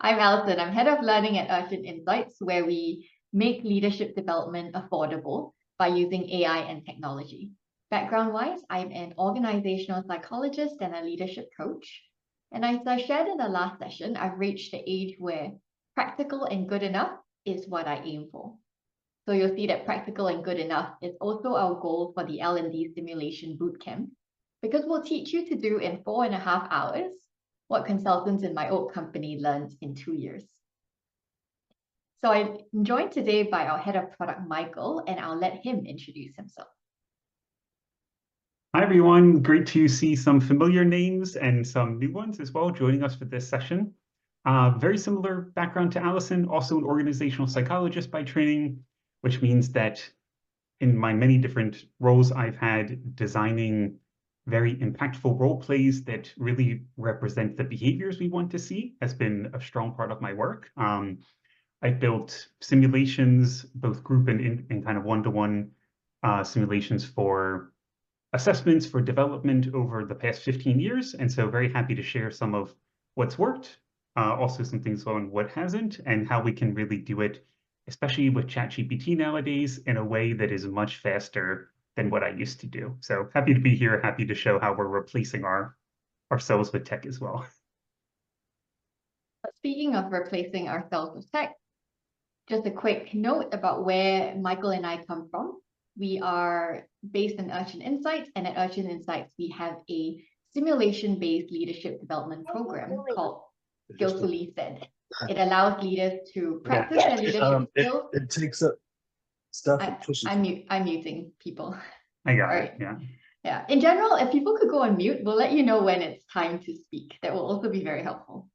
I'm Alison. I'm Head of Learning at Urchin Insights, where we make leadership development affordable by using AI and technology. Background-wise, I'm an organizational psychologist and a leadership coach. And as I shared in the last session, I've reached the age where practical and good enough is what I aim for. So you'll see that practical and good enough is also our goal for the L&D Simulation Bootcamp, because we'll teach you to do in 4.5 hours what consultants in my old company learned in 2 years. So I'm joined today by our head of product, Michael, and I'll let him introduce himself. Hi, everyone. Great to see some familiar names and some new ones as well joining us for this session. Very similar background to Alison, also an organizational psychologist by training, which means that in my many different roles, I've had designing very impactful role plays that really represent the behaviors we want to see has been a strong part of my work. I built simulations, both group and kind of one-to-one simulations for assessments for development over the past 15 years. And so very happy to share some of what's worked, also some things on what hasn't, and how we can really do it, especially with ChatGPT nowadays, in a way that is much faster than what I used to do. So happy to be here, happy to show how we're replacing ourselves with tech as well. Speaking of replacing ourselves with tech, just a quick note about where Michael and I come from. We are based in Urchin Insights, and at Urchin Insights, we have a simulation-based leadership development program called Skillfully Said. It allows leaders to practice their leadership skills. It takes up stuff and pushes. I'm muting people. I got it, yeah. Yeah, in general, if people could go on mute, we'll let you know when it's time to speak. That will also be very helpful.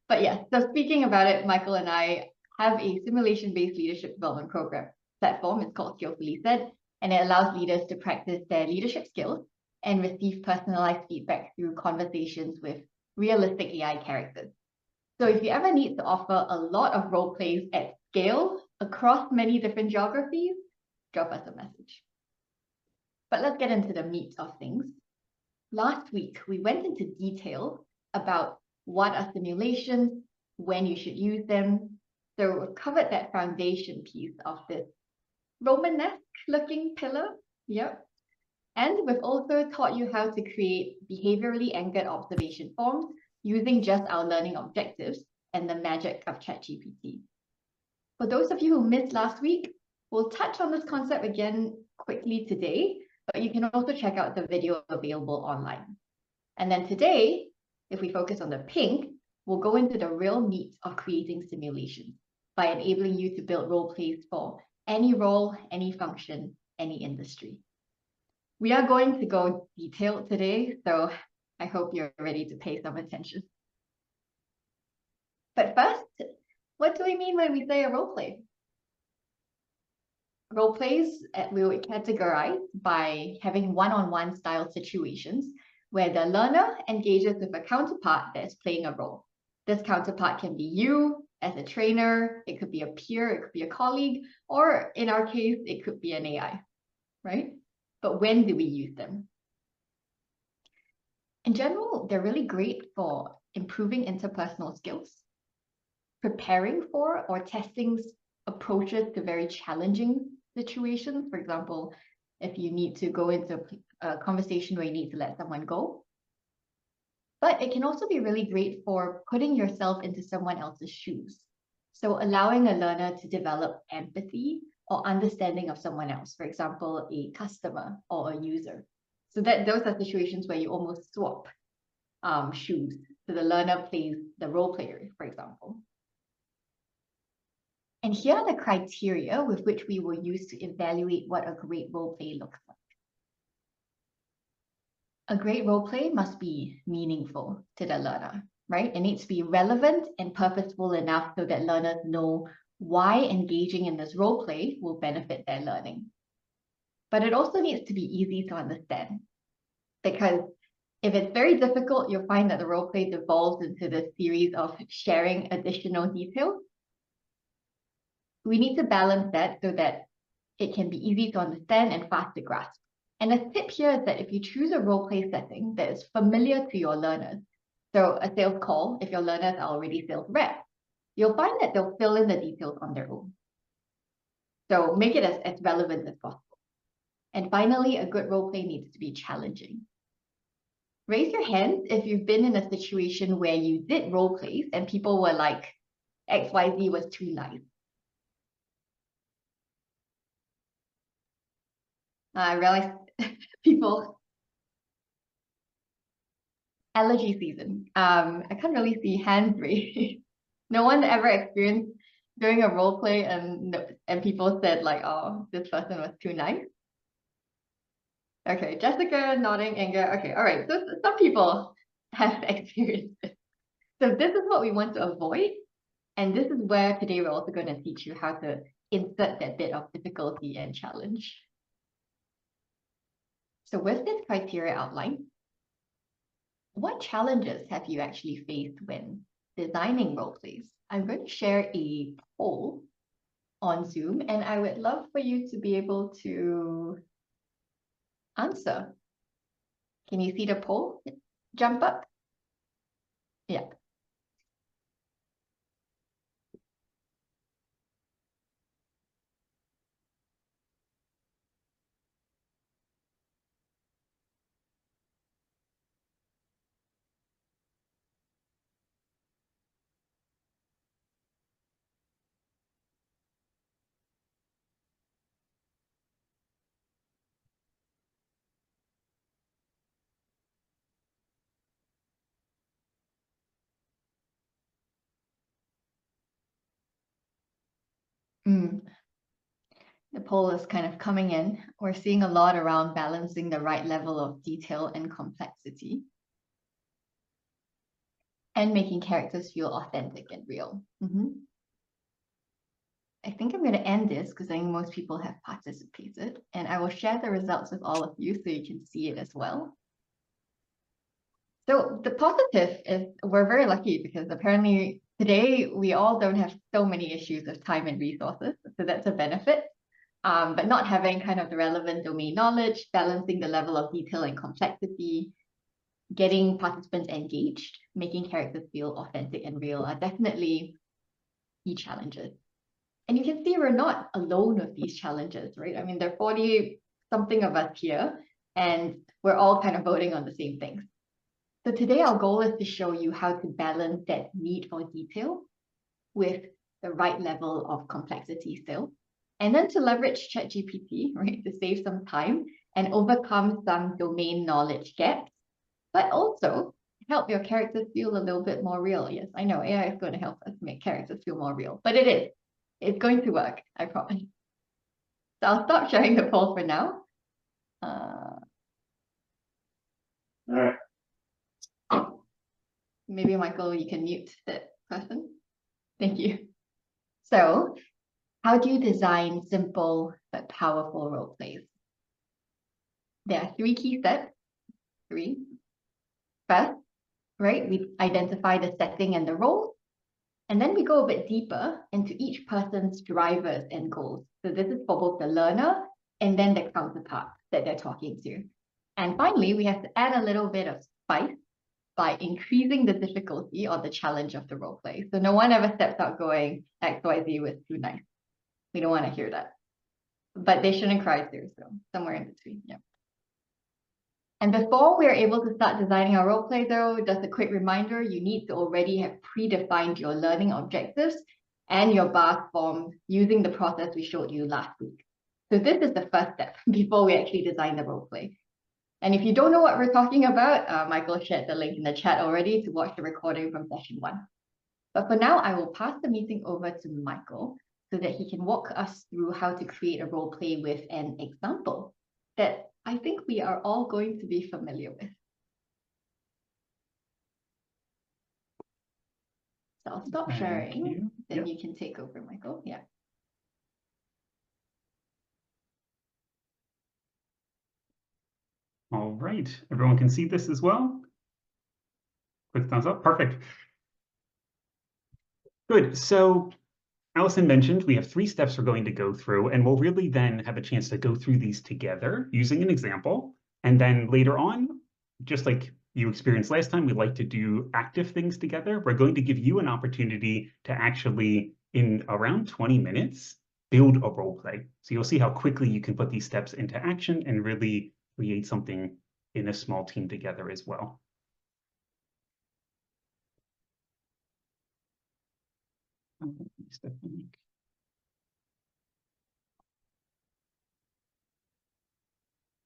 But yeah, so speaking about it, Michael and I have a simulation-based leadership development program platform. It's called Skillfully Said, and it allows leaders to practice their leadership skills and receive personalized feedback through conversations with realistic AI characters. So if you ever need to offer a lot of role plays at scale across many different geographies, drop us a message. But let's get into the meat of things. Last week, we went into detail about what are simulations, when you should use them. So we've covered that foundation piece of this Romanesque looking pillar. Yep. And we've also taught you how to create behaviorally anchored observation forms using just our learning objectives and the magic of ChatGPT. For those of you who missed last week, we'll touch on this concept again quickly today, but you can also check out the video available online. And then today, if we focus on the pink, we'll go into the real meat of creating simulations by enabling you to build role plays for any role, any function, any industry. We are going to go detailed today, so I hope you're ready to pay some attention. But first, what do we mean when we say a role play? Role plays we will categorize by having one-on-one style situations where the learner engages with a counterpart that is playing a role. This counterpart can be you as a trainer, it could be a peer, it could be a colleague, or in our case, it could be an AI, right? But when do we use them? In general, they're really great for improving interpersonal skills, preparing for or testing approaches to very challenging situations. For example, if you need to go into a conversation where you need to let someone go. But it can also be really great for putting yourself into someone else's shoes. So allowing a learner to develop empathy or understanding of someone else, for example, a customer or a user. So those are situations where you almost swap shoes. So the learner plays the role player, for example. And here are the criteria with which we will use to evaluate what a great role play looks like. A great role play must be meaningful to the learner, right? It needs to be relevant and purposeful enough so that learners know why engaging in this role play will benefit their learning. But it also needs to be easy to understand, because if it's very difficult, you'll find that the role play devolves into this series of sharing additional details. We need to balance that so that it can be easy to understand and fast to grasp. And the tip here is that if you choose a role play setting that is familiar to your learners, So a sales call, if your learners are already sales reps, you'll find that they'll fill in the details on their own. So make it as relevant as possible. And finally, a good role play needs to be challenging. Raise your hands if you've been in a situation where you did role plays and people were like, XYZ was too nice. I realized people, allergy season. I can't really see hands raised. No one ever experienced doing a role play and people said like, oh, this person was too nice. Okay, Jessica nodding, Inga. Okay, all right. So some people have experienced it. So this is what we want to avoid. And this is where today we're also going to teach you how to insert that bit of difficulty and challenge. So with this criteria outlined, what challenges have you actually faced when designing role plays? I'm going to share a poll on Zoom, and I would love for you to be able to answer. Can you see the poll jump up? Yeah. The poll is kind of coming in. We're seeing a lot around balancing the right level of detail and complexity and making characters feel authentic and real. I think I'm going to end this because I think most people have participated, and I will share the results with all of you so you can see it as well. So the positive is we're very lucky because apparently today we all don't have so many issues of time and resources. So that's a benefit. But not having kind of the relevant domain knowledge, balancing the level of detail and complexity, getting participants engaged, making characters feel authentic and real are definitely key challenges. And you can see we're not alone with these challenges, right? I mean, there are 40 something of us here, and we're all kind of voting on the same things. So today our goal is to show you how to balance that need for detail with the right level of complexity still. And then to leverage ChatGPT, right, to save some time and overcome some domain knowledge gaps, but also help your characters feel a little bit more real. Yes, I know AI is going to help us make characters feel more real, but it is. It's going to work, I promise. So I'll stop sharing the poll for now. All right. Maybe Michael, you can mute that person. Thank you. So, how do you design simple but powerful role plays? There are 3 key steps. 3. First, right, we identify the setting and the role, and then we go a bit deeper into each person's drivers and goals. So this is for both the learner and then the counterpart that they're talking to. And finally, we have to add a little bit of spice by increasing the difficulty or the challenge of the role play. So no one ever steps out going, XYZ was too nice. We don't want to hear that. But they shouldn't cry too, so somewhere in between, yeah. And before we're able to start designing our role play though, just a quick reminder, you need to already have predefined your learning objectives and your bar form using the process we showed you last week. So this is the first step before we actually design the role play. And if you don't know what we're talking about, Michael shared the link in the chat already to watch the recording from session 1. But for now, I will pass the meeting over to Michael so that he can walk us through how to create a role play with an example that I think we are all going to be familiar with. So I'll stop sharing, then you can take over, Michael. Yeah. All right, everyone can see this as well. Quick thumbs up, perfect. Good, so Alison mentioned we have 3 steps we're going to go through, and we'll really then have a chance to go through these together using an example. And then later on, just like you experienced last time, we like to do active things together. We're going to give you an opportunity to actually, in around 20 minutes, build a role play. So you'll see how quickly you can put these steps into action and really create something in a small team together as well.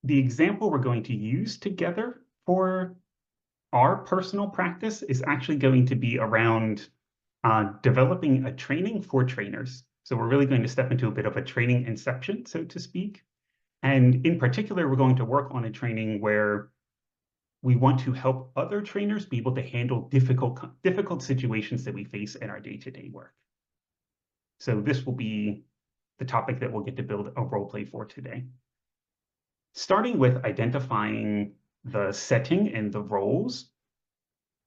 The example we're going to use together for our personal practice is actually going to be around developing a training for trainers. So we're really going to step into a bit of a training inception, so to speak. And in particular, we're going to work on a training where we want to help other trainers be able to handle difficult situations that we face in our day-to-day work. So this will be the topic that we'll get to build a role play for today. Starting with identifying the setting and the roles,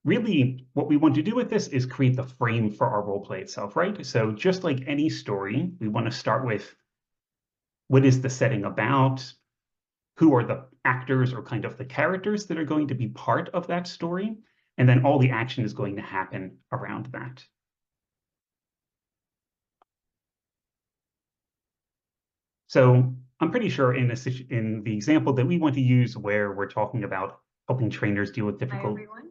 really what we want to do with this is create the frame for our role play itself, right? So just like any story, we want to start with what is the setting about, who are the actors or kind of the characters that are going to be part of that story, and then all the action is going to happen around that. So I'm pretty sure in the example that we want to use where we're talking about helping trainers deal with difficult... Hi, everyone.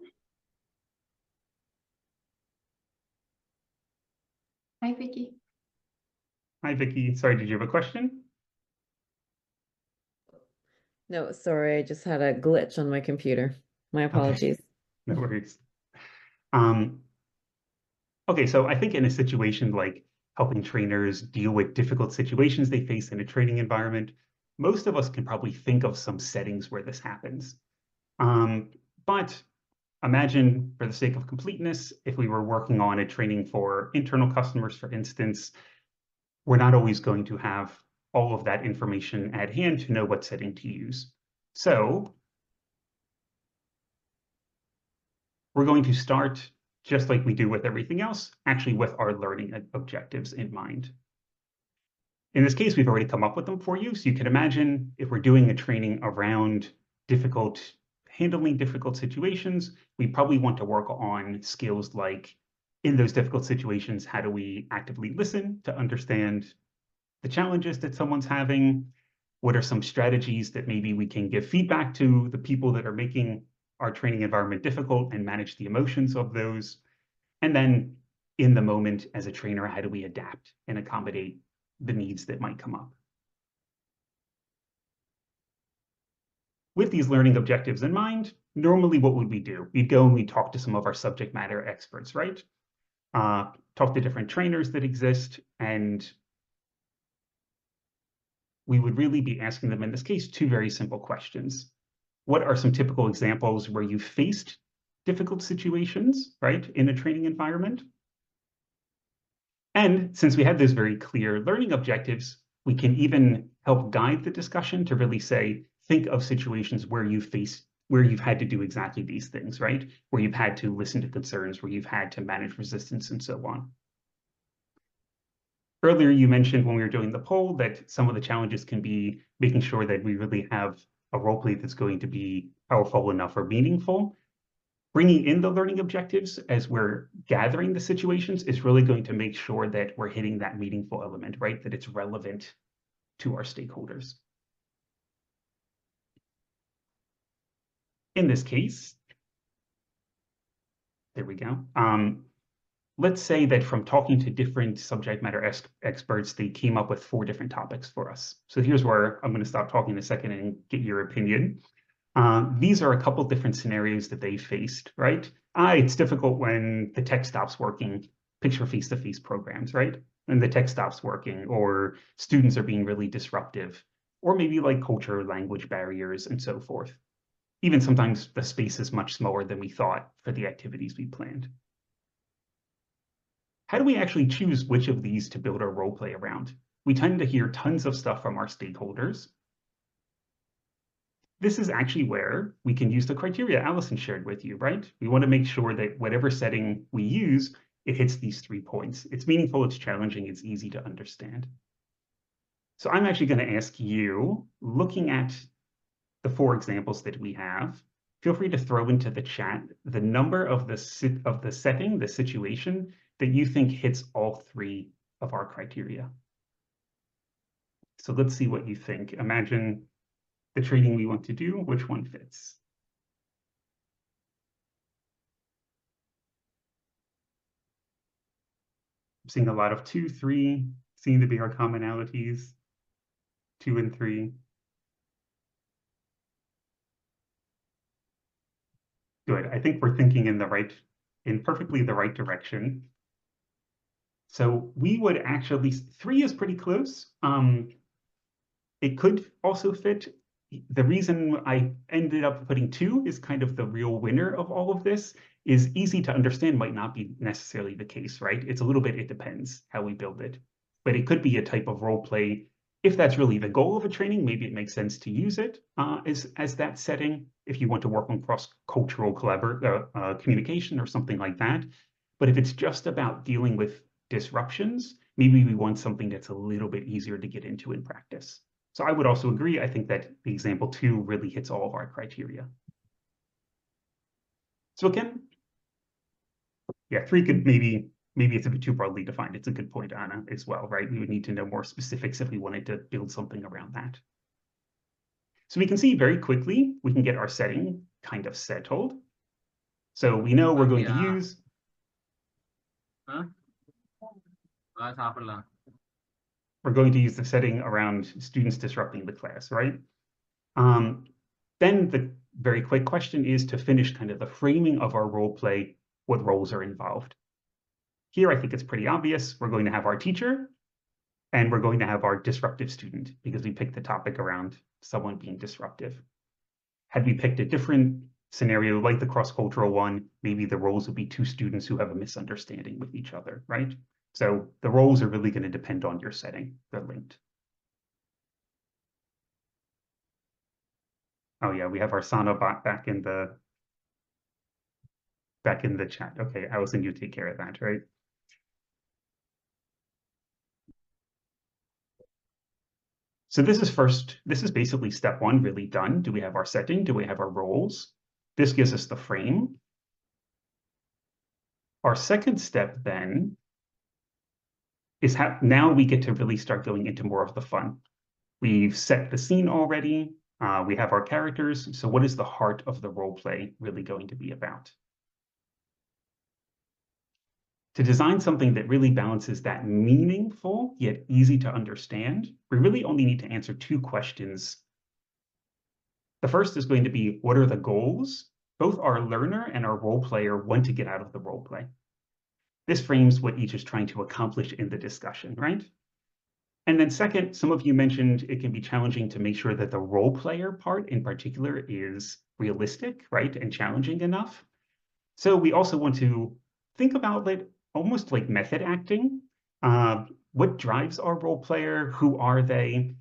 Hi, Vicky. Hi, Vicky. Sorry, did you have a question? No, sorry, I just had a glitch on my computer. My apologies. No worries. Okay, so I think in a situation like helping trainers deal with difficult situations they face in a training environment, most of us can probably think of some settings where this happens. But imagine, for the sake of completeness, if we were working on a training for internal customers, for instance, we're not always going to have all of that information at hand to know what setting to use. So we're going to start, just like we do with everything else, actually with our learning objectives in mind. In this case, we've already come up with them for you. So you can imagine if we're doing a training around handling difficult situations, we probably want to work on skills like, in those difficult situations, how do we actively listen to understand the challenges that someone's having? What are some strategies that maybe we can give feedback to the people that are making our training environment difficult and manage the emotions of those? And then in the moment as a trainer, how do we adapt and accommodate the needs that might come up? With these learning objectives in mind, normally what would we do? We'd go and we'd talk to some of our subject matter experts, right? Talk to different trainers that exist, and we would really be asking them, in this case, two very simple questions. What are some typical examples where you faced difficult situations, right, in a training environment? And since we had those very clear learning objectives, we can even help guide the discussion to really say, think of situations where you've had to do exactly these things, right? Where you've had to listen to concerns, where you've had to manage resistance and so on. Earlier, you mentioned when we were doing the poll that some of the challenges can be making sure that we really have a role play that's going to be powerful enough or meaningful. Bringing in the learning objectives as we're gathering the situations is really going to make sure that we're hitting that meaningful element, right? That it's relevant to our stakeholders. In this case, there we go. Let's say that from talking to different subject matter experts, they came up with 4 different topics for us. So here's where I'm going to stop talking a second and get your opinion. These are a couple different scenarios that they faced, right? It's difficult when the tech stops working, picture face-to-face programs, right? When the tech stops working, or students are being really disruptive, or maybe like culture, language barriers, and so forth. Even sometimes the space is much smaller than we thought for the activities we planned. How do we actually choose which of these to build our role play around? We tend to hear tons of stuff from our stakeholders. This is actually where we can use the criteria Alison shared with you, right? We want to make sure that whatever setting we use, it hits these 3 points. It's meaningful, it's challenging, it's easy to understand. So I'm actually going to ask you, looking at the 4 examples that we have, feel free to throw into the chat the number of the setting, the situation that you think hits all three of our criteria. So let's see what you think. Imagine the training we want to do, which one fits? I'm seeing a lot of 2, 3, seem to be our commonalities, 2 and 3. Good, I think we're thinking in perfectly the right direction. So we would actually, 3 is pretty close. It could also fit. The reason I ended up putting 2 is kind of the real winner of all of this, is easy to understand might not be necessarily the case, right? It's a little bit, it depends how we build it. But it could be a type of role play. If that's really the goal of a training, maybe it makes sense to use it as that setting if you want to work on cross-cultural communication or something like that. But if it's just about dealing with disruptions, maybe we want something that's a little bit easier to get into in practice. So I would also agree, I think that the example 2 really hits all of our criteria. So again, yeah, 3 could maybe it's a bit too broadly defined. It's a good point, Anna, as well, right? We would need to know more specifics if we wanted to build something around that. So we can see very quickly, we can get our setting kind of settled. So we know we're going to use... We're going to use the setting around students disrupting the class, right? Then the very quick question is to finish kind of the framing of our role play, what roles are involved. Here, I think it's pretty obvious. We're going to have our teacher, and we're going to have our disruptive student, because we picked the topic around someone being disruptive. Had we picked a different scenario, like the cross-cultural one, maybe the roles would be 2 students who have a misunderstanding with each other, right? So the roles are really going to depend on your setting. They're linked. Oh yeah, we have our Sana bot back in the chat. Okay, Alison, you take care of that, right? So this is basically step 1 really done. Do we have our setting? Do we have our roles? This gives us the frame. Our second step then is now we get to really start going into more of the fun. We've set the scene already. We have our characters. So what is the heart of the role play really going to be about? To design something that really balances that meaningful yet easy to understand, we really only need to answer 2 questions. The first is going to be, what are the goals both our learner and our role player want to get out of the role play? This frames what each is trying to accomplish in the discussion, right? And then second, some of you mentioned it can be challenging to make sure that the role player part in particular is realistic, right, and challenging enough. So we also want to think about it almost like method acting. What drives our role player? Who are they?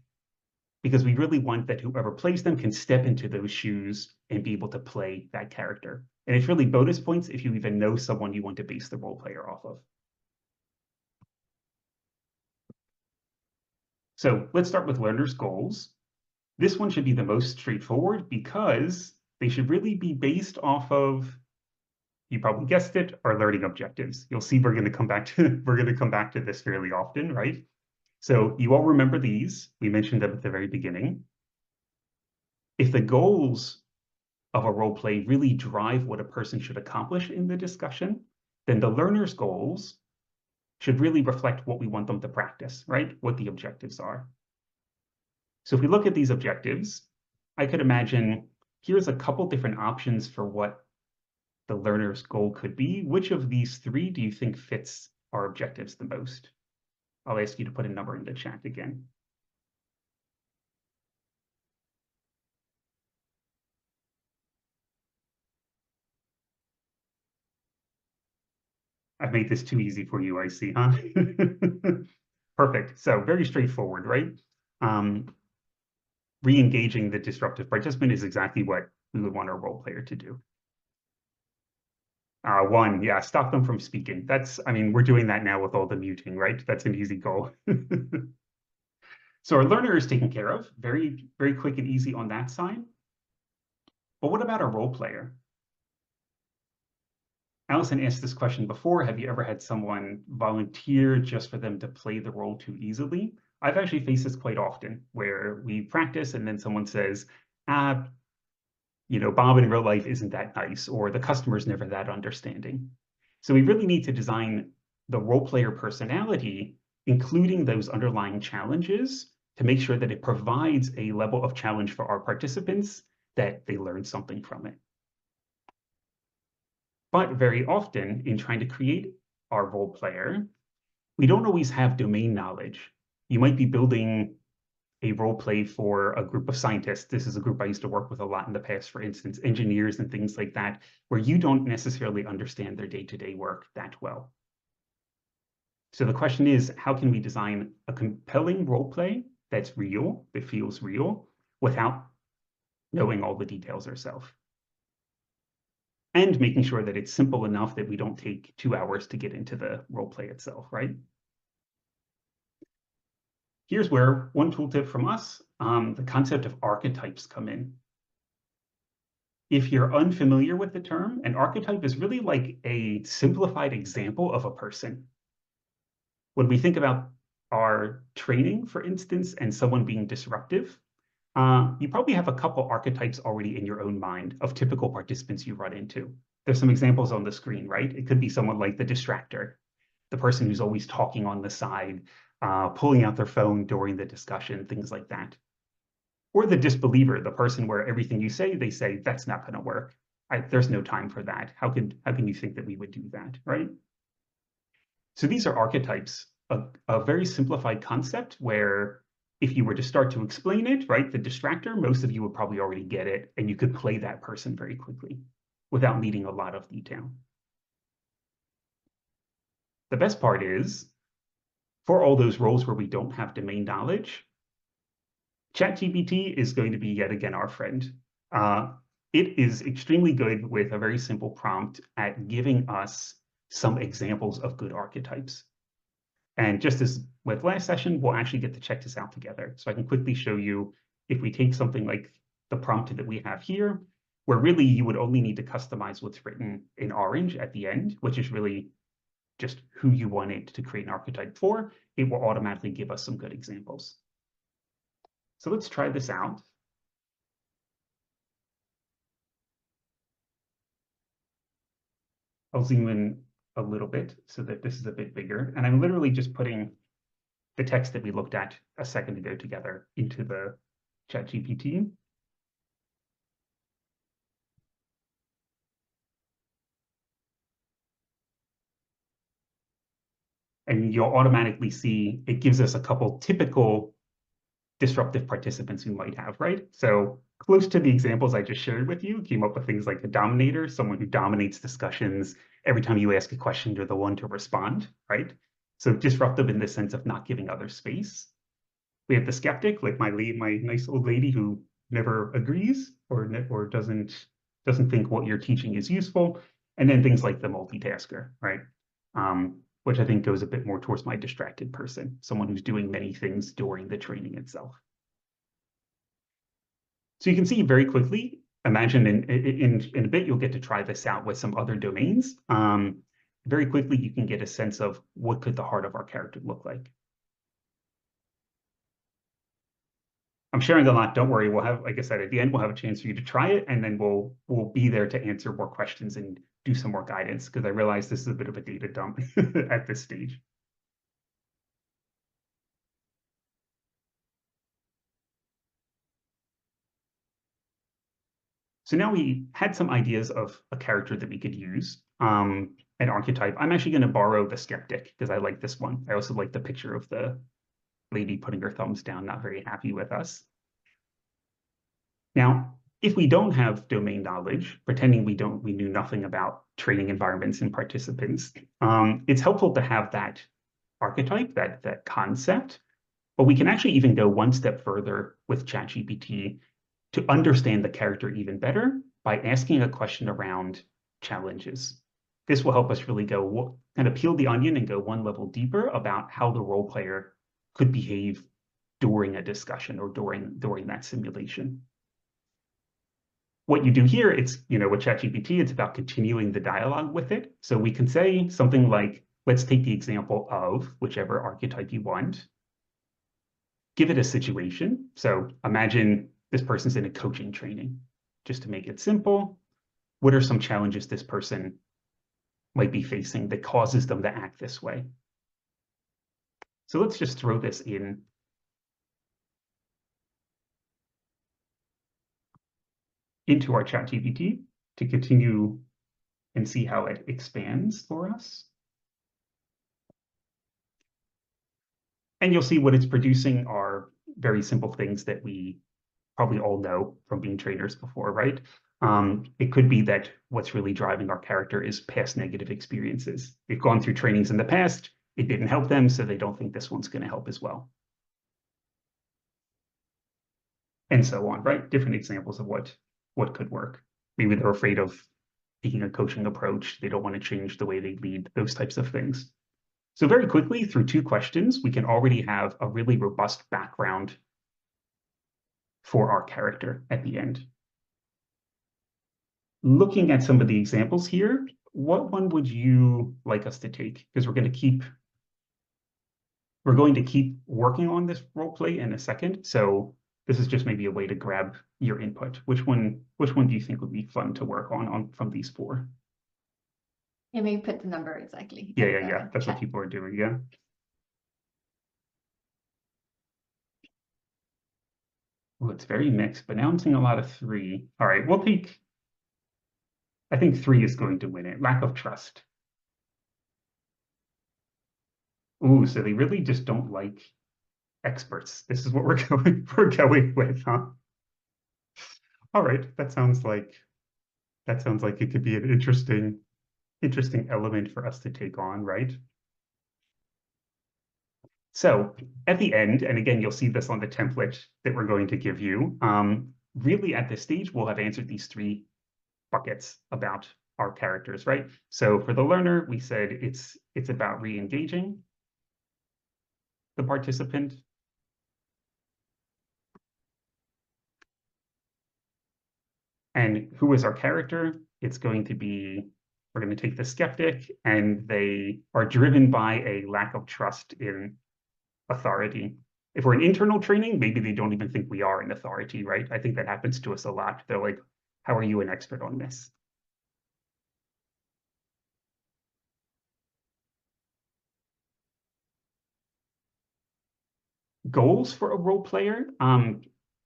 Because we really want that whoever plays them can step into those shoes and be able to play that character. And it's really bonus points if you even know someone you want to base the role player off of. So let's start with learners' goals. This one should be the most straightforward because they should really be based off of, you probably guessed it, our learning objectives. You'll see we're going to come back to this fairly often, right? So you all remember these. We mentioned them at the very beginning. If the goals of a role play really drive what a person should accomplish in the discussion, then the learner's goals should really reflect what we want them to practice, right? What the objectives are. So if we look at these objectives, I could imagine here's a couple different options for what the learner's goal could be. Which of these 3 do you think fits our objectives the most? I'll ask you to put a number in the chat again. I've made this too easy for you, I see, huh? Perfect. So very straightforward, right? Re-engaging the disruptive participant is exactly what we would want our role player to do. 1, yeah, stop them from speaking. I mean, we're doing that now with all the muting, right? That's an easy goal. So our learner is taken care of, very, very quick and easy on that side. But what about a role player? Alison asked this question before. Have you ever had someone volunteer just for them to play the role too easily? I've actually faced this quite often, where we practice and then someone says, Bob in real life isn't that nice, or the customer's never that understanding. So we really need to design the role player personality, including those underlying challenges, to make sure that it provides a level of challenge for our participants, that they learn something from it. But very often, in trying to create our role player, we don't always have domain knowledge. You might be building a role play for a group of scientists. This is a group I used to work with a lot in the past, for instance, engineers and things like that, where you don't necessarily understand their day-to-day work that well. So the question is, how can we design a compelling role play that's real, that feels real, without knowing all the details ourselves? And making sure that it's simple enough that we don't take 2 hours to get into the role play itself, right? Here's where one tooltip from us, the concept of archetypes come in. If you're unfamiliar with the term, an archetype is really like a simplified example of a person. When we think about our training, for instance, and someone being disruptive, you probably have a couple archetypes already in your own mind of typical participants you run into. There's some examples on the screen, right? It could be someone like the distractor, the person who's always talking on the side, pulling out their phone during the discussion, things like that. Or the disbeliever, the person where everything you say, they say, that's not going to work. There's no time for that. How can you think that we would do that, right? So these are archetypes, a very simplified concept where if you were to start to explain it, right, the distractor, most of you would probably already get it, and you could play that person very quickly without needing a lot of detail. The best part is, for all those roles where we don't have domain knowledge, ChatGPT is going to be yet again our friend. It is extremely good with a very simple prompt at giving us some examples of good archetypes. And just as with last session, we'll actually get to check this out together. So I can quickly show you, if we take something like the prompt that we have here, where really you would only need to customize what's written in orange at the end, which is really just who you want it to create an archetype for, it will automatically give us some good examples. So let's try this out. I'll zoom in a little bit so that this is a bit bigger. And I'm literally just putting the text that we looked at a second ago together into the ChatGPT. And you'll automatically see it gives us a couple typical disruptive participants we might have, right? So close to the examples I just shared with you, came up with things like the dominator, someone who dominates discussions. Every time you ask a question, you're the one to respond, right? So disruptive in the sense of not giving others space. We have the skeptic, like my nice old lady who never agrees or doesn't think what you're teaching is useful. And then things like the multitasker, right? Which I think goes a bit more towards my distracted person, someone who's doing many things during the training itself. So you can see very quickly, imagine in a bit, you'll get to try this out with some other domains. Very quickly, you can get a sense of what could the heart of our character look like. I'm sharing a lot, don't worry. We'll have, like I said, at the end, we'll have a chance for you to try it, and then we'll be there to answer more questions and do some more guidance, because I realize this is a bit of a data dump at this stage. So now we had some ideas of a character that we could use, an archetype. I'm actually going to borrow the skeptic because I like this one. I also like the picture of the lady putting her thumbs down, not very happy with us. Now, if we don't have domain knowledge, pretending we knew nothing about training environments and participants, it's helpful to have that archetype, that concept, but we can actually even go one step further with ChatGPT to understand the character even better by asking a question around challenges. This will help us really go kind of peel the onion and go one level deeper about how the role player could behave during a discussion or during that simulation. what you do here, it's, with ChatGPT, it's about continuing the dialogue with it. So we can say something like, let's take the example of whichever archetype you want. Give it a situation. So imagine this person's in a coaching training. Just to make it simple, what are some challenges this person might be facing that causes them to act this way? So let's just throw this into our ChatGPT to continue and see how it expands for us. And you'll see what it's producing are very simple things that we probably all know from being trainers before, right? It could be that what's really driving our character is past negative experiences. They've gone through trainings in the past, it didn't help them, so they don't think this one's going to help as well. And so on, right? Different examples of what could work. Maybe they're afraid of taking a coaching approach. They don't want to change the way they lead, those types of things. So very quickly, through 2 questions, we can already have a really robust background for our character at the end. Looking at some of the examples here, what one would you like us to take? Because we're going to keep working on this role play in a second. So this is just maybe a way to grab your input. Which one do you think would be fun to work on from these 4? Yeah, maybe put the number exactly. Yeah. That's what people are doing, yeah. Oh, it's very mixed, but now I'm seeing a lot of 3. All right, we'll take, I think 3 is going to win it. Lack of trust. Ooh, so they really just don't like experts. This is what we're going with, huh? All right, that sounds like it could be an interesting element for us to take on, right? So at the end, and again, you'll see this on the template that we're going to give you, really at this stage, we'll have answered these 3 buckets about our characters, right? So for the learner, we said it's about re-engaging the participant. And who is our character? It's going to be, we're going to take the skeptic, and they are driven by a lack of trust in authority. If we're in internal training, maybe they don't even think we are an authority, right? I think that happens to us a lot. They're like, how are you an expert on this? Goals for a role player,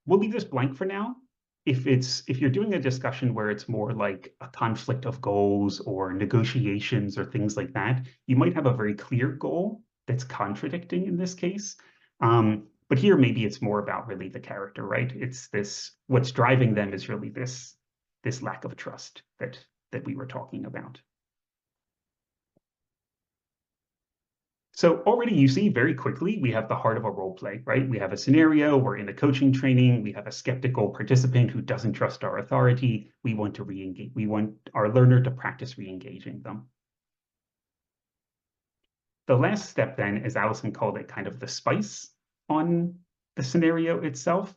we'll leave this blank for now. If you're doing a discussion where it's more like a conflict of goals or negotiations or things like that, you might have a very clear goal that's contradicting in this case. But here, maybe it's more about really the character, right? It's this, what's driving them is really this lack of trust that we were talking about. So already you see very quickly, we have the heart of a role play, right? We have a scenario, we're in a coaching training, we have a skeptical participant who doesn't trust our authority. We want to re-engage, we want our learner to practice re-engaging them. The last step then, as Alison called it, kind of the spice on the scenario itself,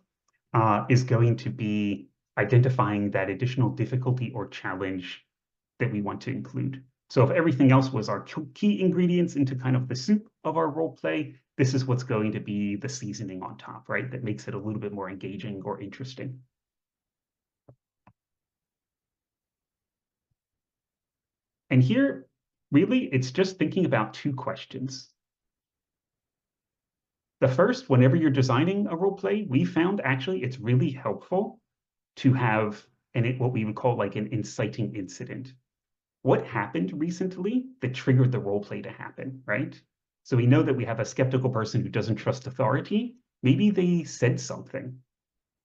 is going to be identifying that additional difficulty or challenge that we want to include. So if everything else was our key ingredients into kind of the soup of our role play, this is what's going to be the seasoning on top, right? That makes it a little bit more engaging or interesting. And here, really, it's just thinking about 2 questions. The first, whenever you're designing a role play, we found actually it's really helpful to have what we would call like an inciting incident. What happened recently that triggered the role play to happen, right? So we know that we have a skeptical person who doesn't trust authority. Maybe they said something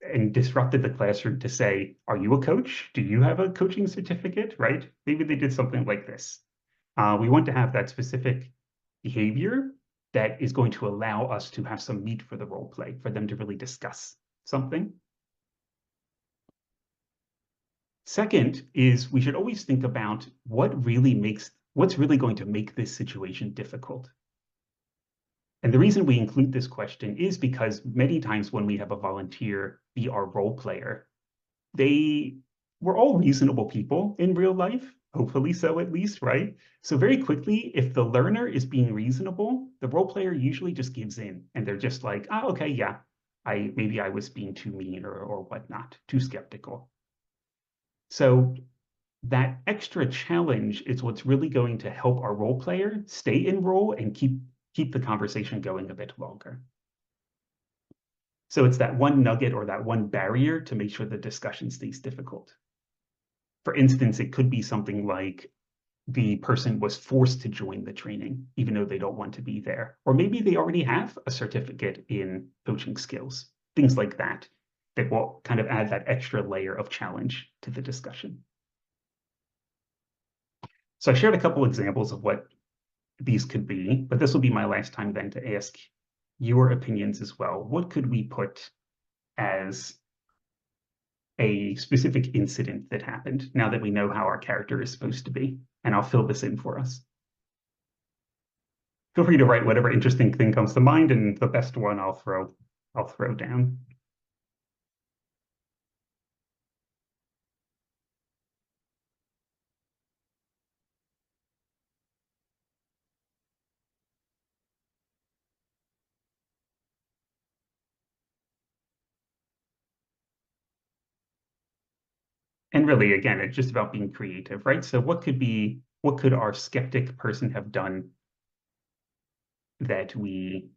and disrupted the classroom to say, are you a coach? Do you have a coaching certificate, right? Maybe they did something like this. We want to have that specific behavior that is going to allow us to have some meat for the role play, for them to really discuss something. Second is we should always think about what's really going to make this situation difficult. And the reason we include this question is because many times when we have a volunteer be our role player, they we're all reasonable people in real life, hopefully so at least, right? So very quickly, if the learner is being reasonable, the role player usually just gives in and they're just like, oh, okay, yeah, maybe I was being too mean or whatnot, too skeptical. So that extra challenge is what's really going to help our role player stay in role and keep the conversation going a bit longer. So it's that one nugget or that one barrier to make sure the discussion stays difficult. For instance, it could be something like the person was forced to join the training, even though they don't want to be there. Or maybe they already have a certificate in coaching skills, things like that, that will kind of add that extra layer of challenge to the discussion. So I shared a couple examples of what these could be, but this will be my last time then to ask your opinions as well. What could we put as a specific incident that happened now that we know how our character is supposed to be? And I'll fill this in for us. Feel free to write whatever interesting thing comes to mind, and the best one I'll throw down. And really, again, it's just about being creative, right? So what could our skeptic person have done that we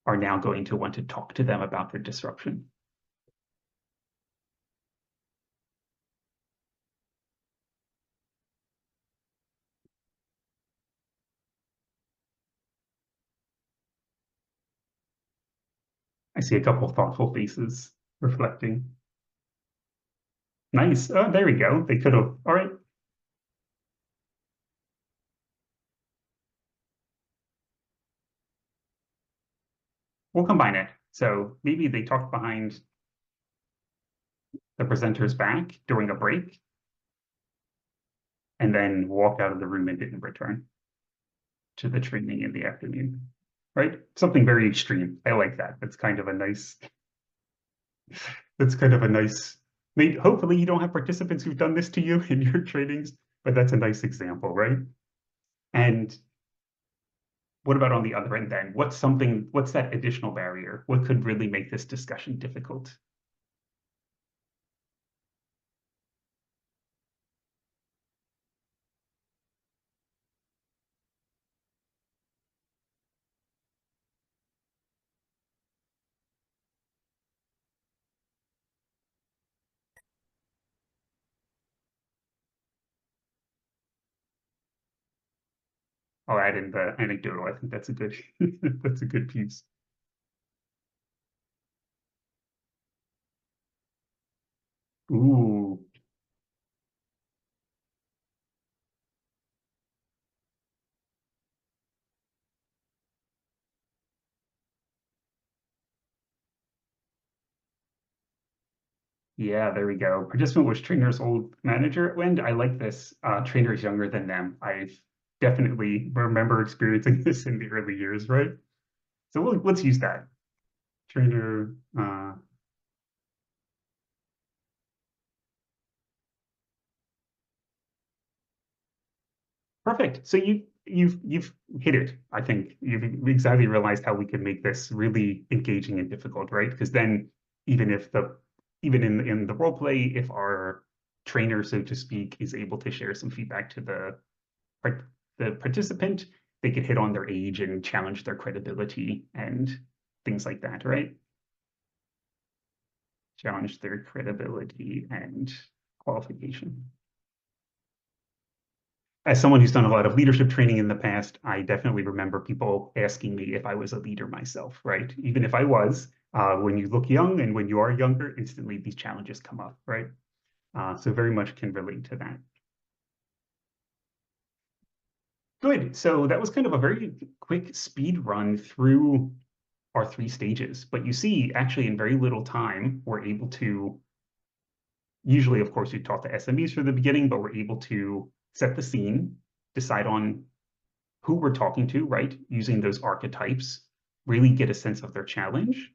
are now going to want to talk to them about their disruption? I see a couple thoughtful faces reflecting. Nice. Oh, there we go. They could have. All right. We'll combine it. So maybe they talked behind the presenter's back during a break and then walked out of the room and didn't return to the training in the afternoon, right? Something very extreme. I like that. That's kind of a nice, hopefully you don't have participants who've done this to you in your trainings, but that's a nice example, right? And what about on the other end then? What's that additional barrier? What could really make this discussion difficult? I'll add in the anecdotal. I think that's a good that's a good piece. Ooh. Yeah, there we go. Participant was trainer's old manager. And I like this. Trainer is younger than them. I definitely remember experiencing this in the early years, right? So let's use that. Trainer. Perfect. So you've hit it. I think you've exactly realized how we can make this really engaging and difficult, right? Because then even in the role play, if our trainer, so to speak, is able to share some feedback to the participant, they could hit on their age and challenge their credibility and things like that, right? Challenge their credibility and qualification. As someone who's done a lot of leadership training in the past, I definitely remember people asking me if I was a leader myself, right? Even if I was, when you look young and when you are younger, instantly these challenges come up, right? So very much can relate to that. Good. So that was kind of a very quick speed run through our 3 stages. But you see, actually, in very little time, we're able to, usually, of course, we taught the SMEs from the beginning, but we're able to set the scene, decide on who we're talking to, right? Using those archetypes, really get a sense of their challenge.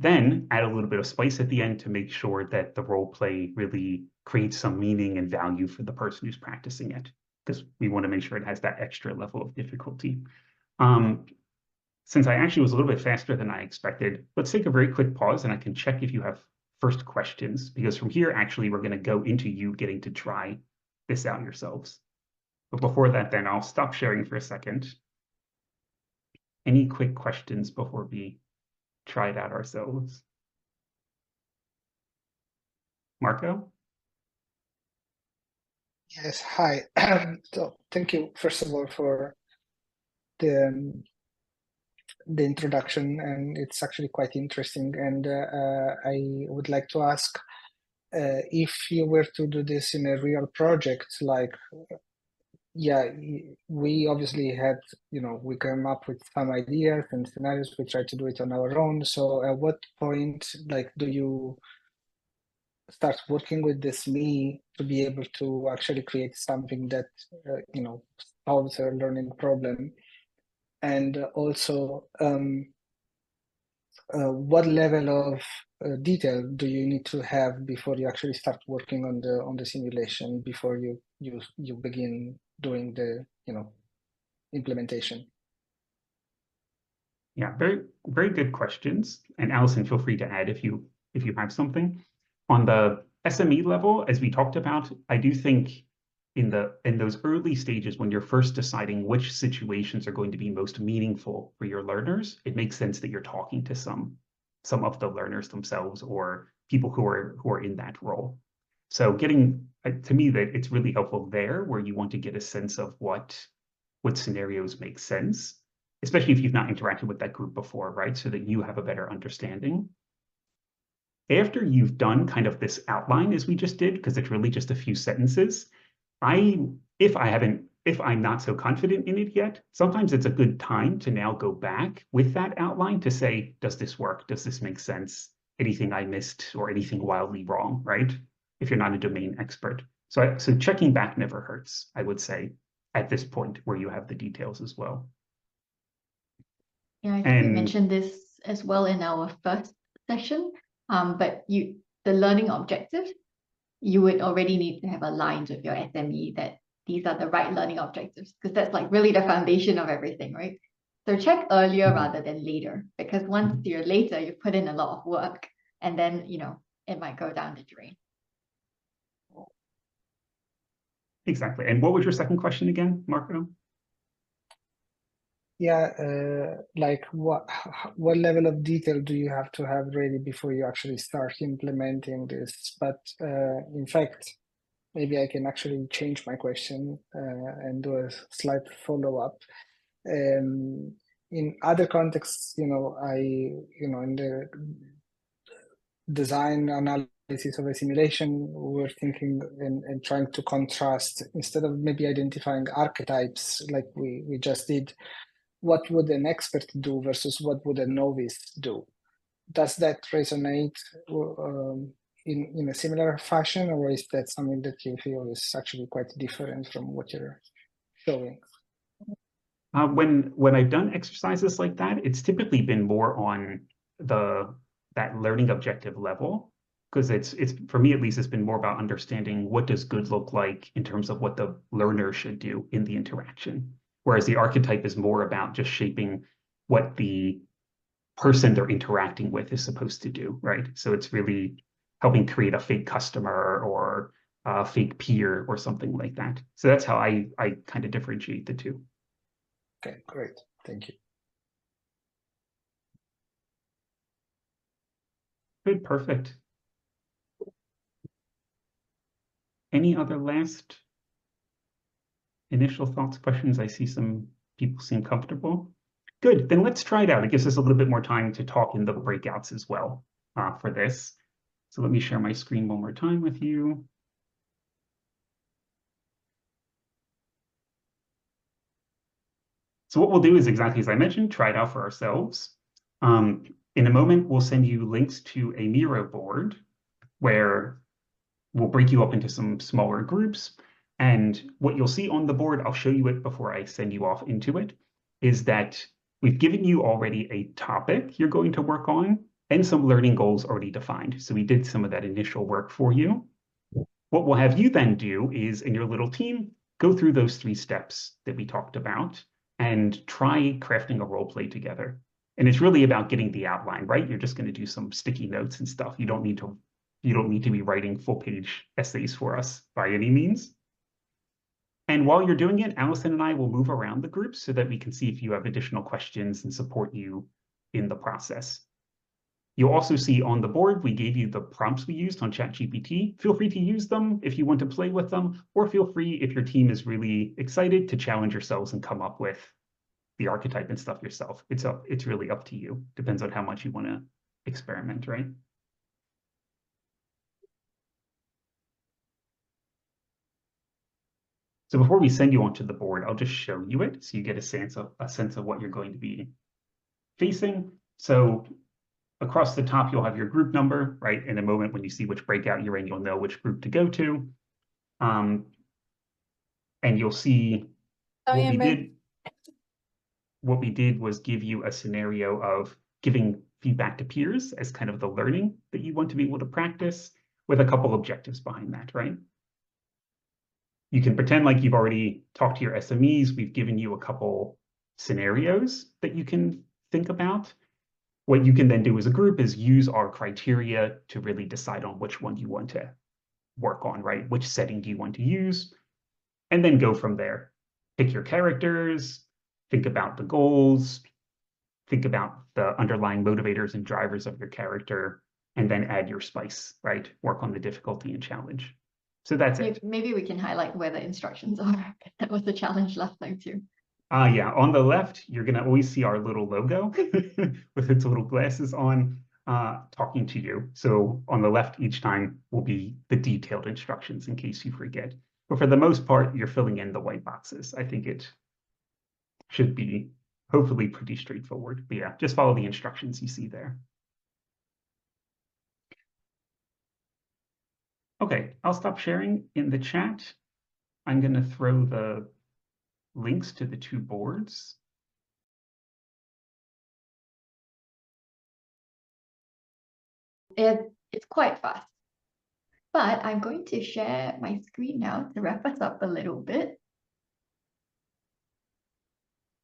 Then add a little bit of spice at the end to make sure that the role play really creates some meaning and value for the person who's practicing it, because we want to make sure it has that extra level of difficulty. Since I actually was a little bit faster than I expected, let's take a very quick pause and I can check if you have first questions, because from here, actually, we're going to go into you getting to try this out yourselves. But before that, then I'll stop sharing for a second. Any quick questions before we try it out ourselves? Marco? Yes, hi. So thank you, first of all, for the introduction, and it's actually quite interesting. And I would like to ask if you were to do this in a real project, like, yeah, we obviously had, we came up with some ideas and scenarios. We tried to do it on our own. So at what point, like, do you start working with this me to be able to actually create something that solves a learning problem? And also what level of detail do you need to have before you actually start working on the simulation, before you begin doing the implementation? Yeah, very, very good questions. And Alison, feel free to add if you have something. On the SME level, as we talked about, I do think in those early stages when you're first deciding which situations are going to be most meaningful for your learners, it makes sense that you're talking to some of the learners themselves or people who are in that role. So getting to me that it's really helpful there where you want to get a sense of what scenarios make sense, especially if you've not interacted with that group before, right? So that you have a better understanding. After you've done kind of this outline as we just did, because it's really just a few sentences, if I'm not so confident in it yet, sometimes it's a good time to now go back with that outline to say, does this work? Does this make sense? Anything I missed or anything wildly wrong, right? If you're not a domain expert. So checking back never hurts, I would say, at this point where you have the details as well. Yeah, I think we mentioned this as well in our first session, but the learning objectives, you would already need to have aligned with your SME that these are the right learning objectives, because that's like really the foundation of everything, right? So check earlier rather than later, because once you're later, you put in a lot of work and then, it might go down the drain. Exactly. And what was your second question again, Marco? Yeah, like what level of detail do you have to have ready before you actually start implementing this? But in fact, maybe I can actually change my question and do a slight follow-up. In other contexts, in the design analysis of a simulation, we're thinking and trying to contrast, instead of maybe identifying archetypes like we just did, what would an expert do versus what would a novice do? Does that resonate in a similar fashion, or is that something that you feel is actually quite different from what you're showing? When I've done exercises like that, it's typically been more on that learning objective level, because it's for me at least, it's been more about understanding what does good look like in terms of what the learner should do in the interaction. Whereas the archetype is more about just shaping what the person they're interacting with is supposed to do, right? So it's really helping create a fake customer or a fake peer or something like that. So that's how I kind of differentiate the two. Okay, great. Thank you. Good, perfect. Any other last initial thoughts, questions? I see some people seem comfortable. Good, then let's try it out. It gives us a little bit more time to talk in the breakouts as well for this. So let me share my screen one more time with you. So what we'll do is exactly as I mentioned, try it out for ourselves. In a moment, we'll send you links to a Miro board where we'll break you up into some smaller groups. And what you'll see on the board, I'll show you it before I send you off into it, is that we've given you already a topic you're going to work on. and some learning goals already defined. So we did some of that initial work for you. What we'll have you then do is, in your little team, go through those 3 steps that we talked about and try crafting a role play together. And it's really about getting the outline, right? You're just going to do some sticky notes and stuff. You don't need to be writing full-page essays for us by any means. And while you're doing it, Alison and I will move around the group so that we can see if you have additional questions and support you in the process. You'll also see on the board, we gave you the prompts we used on ChatGPT. Feel free to use them if you want to play with them, or feel free, if your team is really excited, to challenge yourselves and come up with the archetype and stuff yourself. It's really up to you. Depends on how much you want to experiment, right? So before we send you onto the board, I'll just show you it so you get a sense of what you're going to be facing. So across the top, you'll have your group number, right? In a moment, when you see which breakout you're in, you'll know which group to go to. And you'll see what we did was give you a scenario of giving feedback to peers as kind of the learning that you want to be able to practice, with a couple objectives behind that, right? You can pretend like you've already talked to your SMEs. We've given you a couple scenarios that you can think about. What you can then do as a group is use our criteria to really decide on which one you want to work on, right? Which setting do you want to use? And then go from there. Pick your characters, think about the goals, think about the underlying motivators and drivers of your character, and then add your spice, right? Work on the difficulty and challenge. So that's it. Maybe we can highlight where the instructions are. That was the challenge last time too. Yeah, on the left, you're going to always see our little logo with its little glasses on, talking to you. So on the left each time will be the detailed instructions in case you forget. But for the most part, you're filling in the white boxes. I think it should be hopefully pretty straightforward. But yeah, just follow the instructions you see there. Okay, I'll stop sharing in the chat. I'm going to throw the links to the 2 boards. It's quite fast. But I'm going to share my screen now to wrap us up a little bit.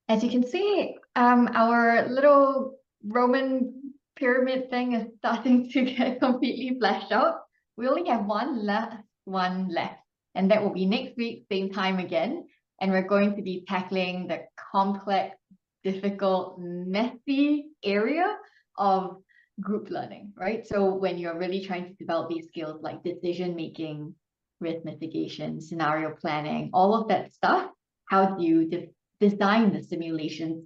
As you can see, our little Roman pyramid thing is starting to get completely fleshed out. We only have one left, and that will be next week, same time again. And we're going to be tackling the complex, difficult, messy area of group learning, right? So when you're really trying to develop these skills like decision making, risk mitigation, scenario planning, all of that stuff, how do you design the simulations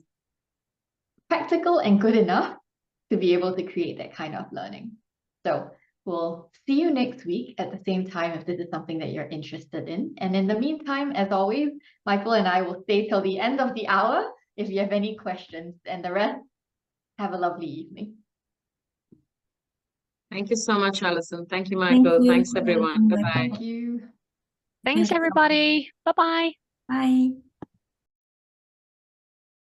practical and good enough to be able to create that kind of learning? So we'll see you next week at the same time if this is something that you're interested in. And in the meantime, as always, Michael and I will stay till the end of the hour if you have any questions, and the rest, have a lovely evening. Thank you so much, Alison. Thank you, Michael. you. Thanks, everyone. Bye-bye. Thank you. Thanks, everybody. Bye-bye. Bye.